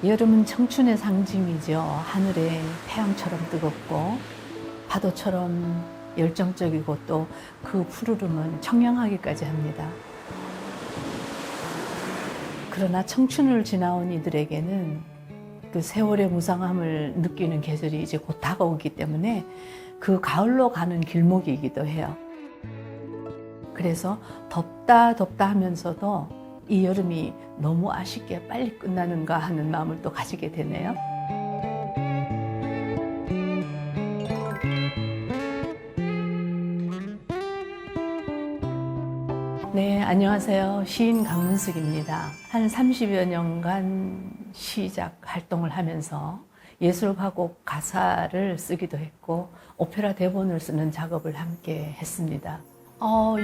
여름은 청춘의 상징이죠. 하늘에 태양처럼 뜨겁고 파도처럼 열정적이고 또 그 푸르름은 청량하기까지 합니다. 그러나 청춘을 지나온 이들에게는 그 세월의 무상함을 느끼는 계절이 이제 곧 다가오기 때문에 그 가을로 가는 길목이기도 해요. 그래서 덥다 하면서도 이 여름이 너무 아쉽게 빨리 끝나는가 하는 마음을 또 가지게 되네요. 네, 안녕하세요. 시인 강문숙입니다. 한 30여 년간 시작 활동을 하면서 예술가곡 가사를 쓰기도 했고 오페라 대본을 쓰는 작업을 함께 했습니다.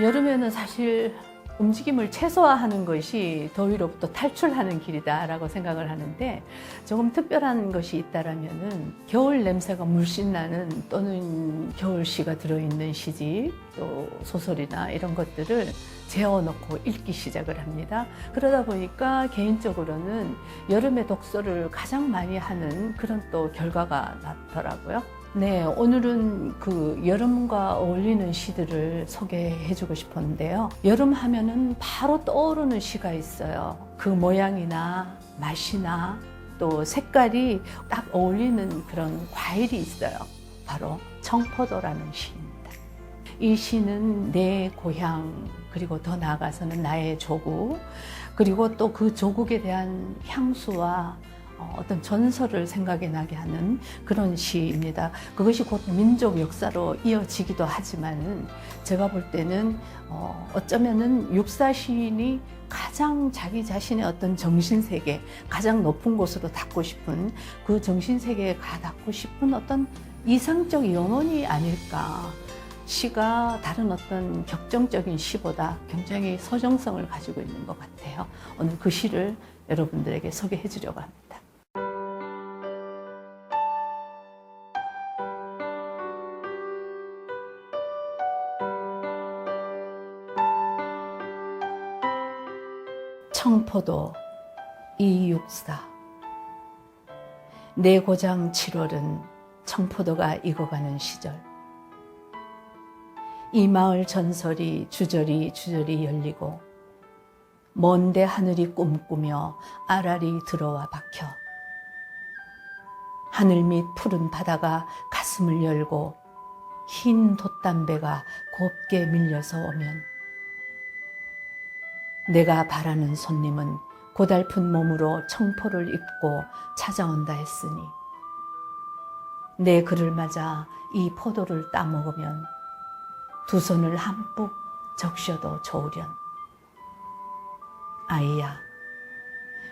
여름에는 사실 움직임을 최소화하는 것이 더위로부터 탈출하는 길이다라고 생각을 하는데 조금 특별한 것이 있다라면은 겨울 냄새가 물씬 나는 또는 겨울시가 들어있는 시집 또 소설이나 이런 것들을 재워놓고 읽기 시작을 합니다. 그러다 보니까 개인적으로는 여름에 독서를 가장 많이 하는 그런 또 결과가 나더라고요. 네, 오늘은 그 여름과 어울리는 시들을 소개해주고 싶었는데요. 여름 하면은 바로 떠오르는 시가 있어요. 그 모양이나 맛이나 또 색깔이 딱 어울리는 그런 과일이 있어요. 바로 청포도라는 시입니다. 이 시는 내 고향, 그리고 더 나아가서는 나의 조국, 그리고 또 그 조국에 대한 향수와 어떤 전설을 생각이 나게 하는 그런 시입니다. 그것이 곧 민족 역사로 이어지기도 하지만 제가 볼 때는 어쩌면은 육사 시인이 가장 자기 자신의 어떤 정신세계, 가장 높은 곳으로 닿고 싶은 그 정신세계에 가닿고 싶은 어떤 이상적 영혼이 아닐까. 시가 다른 어떤 격정적인 시보다 굉장히 서정성을 가지고 있는 것 같아요. 오늘 그 시를 여러분들에게 소개해 주려고 합니다. 청포도 이육사. 내 고장 7월은 청포도가 익어가는 시절. 이 마을 전설이 주저리 열리고 먼데 하늘이 꿈꾸며 아랄이 들어와 박혀 하늘 밑 푸른 바다가 가슴을 열고 흰 돛담배가 곱게 밀려서 오면 내가 바라는 손님은 고달픈 몸으로 청포를 입고 찾아온다 했으니 내 그를 맞아 이 포도를 따먹으면 두 손을 한뿍 적셔도 좋으련. 아이야,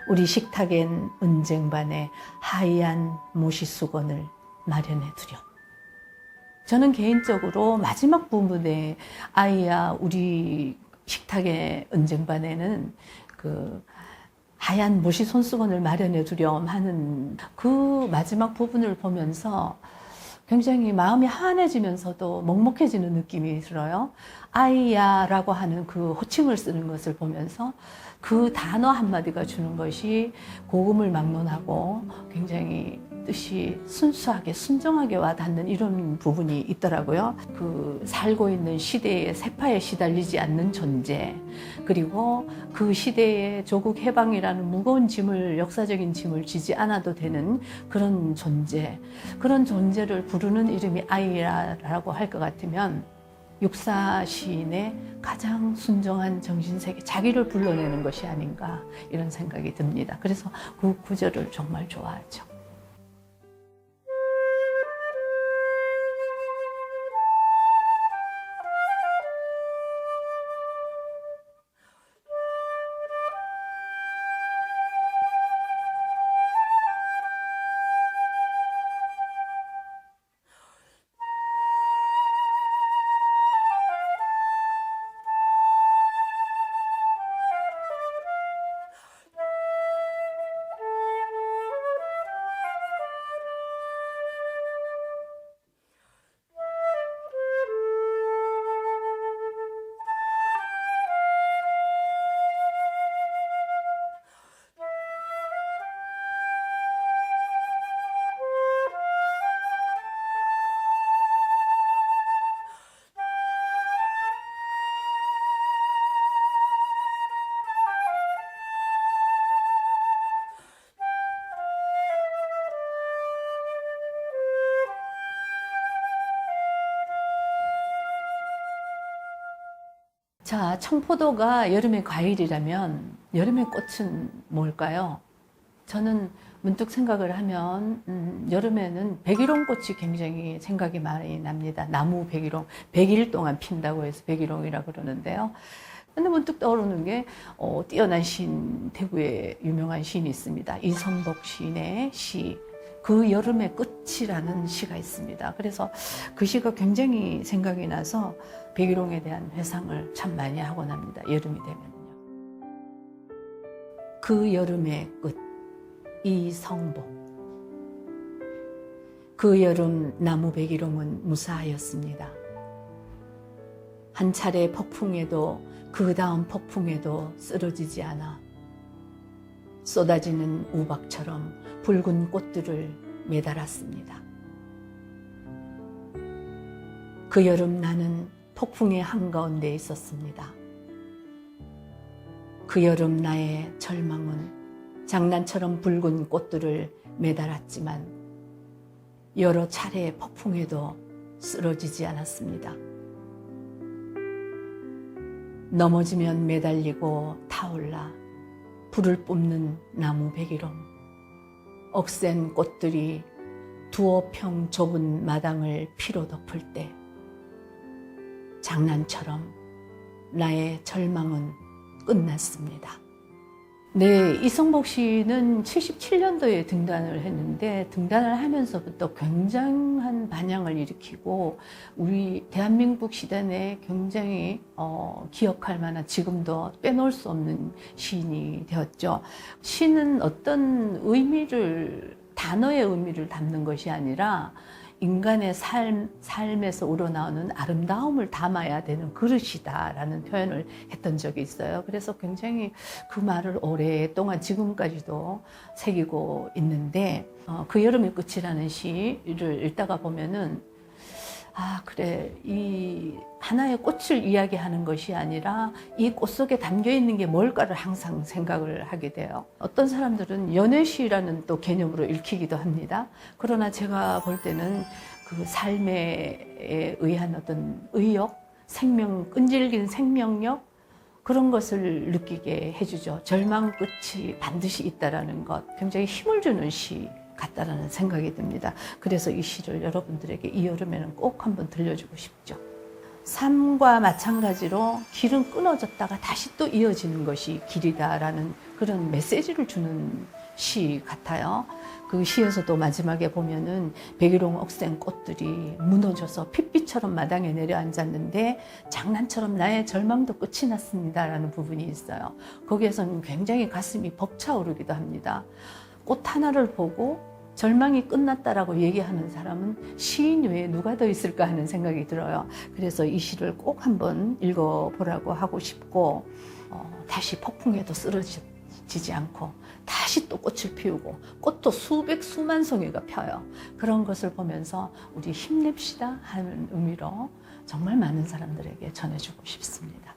우리 식탁엔 은쟁반에 하얀 모시수건을 마련해 두렴. 저는 개인적으로 마지막 부분에 아이야, 우리 식탁의 은쟁반에는 그 하얀 모시 손수건을 마련해 두렴 하는 그 마지막 부분을 보면서 굉장히 마음이 한해지면서도 먹먹해지는 느낌이 들어요. 아이야라고 하는 그 호칭을 쓰는 것을 보면서 그 단어 한마디가 주는 것이 고금을 막론하고 굉장히 뜻이 순수하게 순정하게 와닿는 이런 부분이 있더라고요. 그 살고 있는 시대의 세파에 시달리지 않는 존재, 그리고 그 시대의 조국 해방이라는 무거운 짐을, 역사적인 짐을 지지 않아도 되는 그런 존재, 그런 존재를 부르는 이름이 아이라고 할 것 같으면 육사 시인의 가장 순정한 정신세계, 자기를 불러내는 것이 아닌가 이런 생각이 듭니다. 그래서 그 구절을 정말 좋아하죠. 자, 청포도가 여름의 과일이라면 여름의 꽃은 뭘까요? 저는 문득 생각을 하면 여름에는 백일홍꽃이 굉장히 생각이 많이 납니다. 나무 백일홍, 100일 동안 핀다고 해서 백일홍이라고 그러는데요. 근데 문득 떠오르는 게 뛰어난 시인, 대구에 유명한 시인이 있습니다. 이성복 시인의 시, 그 여름의 끝이라는 시가 있습니다. 그래서 그 시가 굉장히 생각이 나서 백일홍에 대한 회상을 참 많이 하곤 합니다. 여름이 되면요. 그 여름의 끝, 이성복. 그 여름 나무 백일홍은 무사하였습니다. 한 차례 폭풍에도 그 다음 폭풍에도 쓰러지지 않아 쏟아지는 우박처럼 붉은 꽃들을 매달았습니다. 그 여름 나는 폭풍의 한가운데 있었습니다. 그 여름 나의 절망은 장난처럼 붉은 꽃들을 매달았지만 여러 차례의 폭풍에도 쓰러지지 않았습니다. 넘어지면 매달리고 타올라 불을 뿜는 나무 백일홍, 억센 꽃들이 두어 평 좁은 마당을 피로 덮을 때 장난처럼 나의 절망은 끝났습니다. 네, 이성복 씨는 77년도에 등단을 했는데 등단을 하면서부터 굉장한 반향을 일으키고 우리 대한민국 시대 내에 굉장히 기억할 만한, 지금도 빼놓을 수 없는 시인이 되었죠. 시는 어떤 의미를, 단어의 의미를 담는 것이 아니라 인간의 삶에서 우러나오는 아름다움을 담아야 되는 그릇이다라는 표현을 했던 적이 있어요. 그래서 굉장히 그 말을 오랫동안 지금까지도 새기고 있는데 그 여름의 끝이라는 시를 읽다가 보면은 아, 그래, 이 하나의 꽃을 이야기하는 것이 아니라 이 꽃 속에 담겨 있는 게 뭘까를 항상 생각을 하게 돼요. 어떤 사람들은 연애시라는 또 개념으로 읽히기도 합니다. 그러나 제가 볼 때는 그 삶에 의한 어떤 의욕, 끈질긴 생명력, 그런 것을 느끼게 해주죠. 절망 끝이 반드시 있다라는 것, 굉장히 힘을 주는 시 같다라는 생각이 듭니다. 그래서 이 시를 여러분들에게 이 여름에는 꼭 한번 들려주고 싶죠. 삶과 마찬가지로 길은 끊어졌다가 다시 또 이어지는 것이 길이다라는 그런 메시지를 주는 시 같아요. 그 시에서도 마지막에 보면은 백일홍 억센 꽃들이 무너져서 핏빛처럼 마당에 내려앉았는데 장난처럼 나의 절망도 끝이 났습니다라는 부분이 있어요. 거기에서는 굉장히 가슴이 벅차오르기도 합니다. 꽃 하나를 보고 절망이 끝났다라고 얘기하는 사람은 시인 외에 누가 더 있을까 하는 생각이 들어요. 그래서 이 시를 꼭 한번 읽어보라고 하고 싶고 다시 폭풍에도 쓰러지지 않고 다시 또 꽃을 피우고 꽃도 수만 송이가 펴요. 그런 것을 보면서 우리 힘냅시다 하는 의미로 정말 많은 사람들에게 전해주고 싶습니다.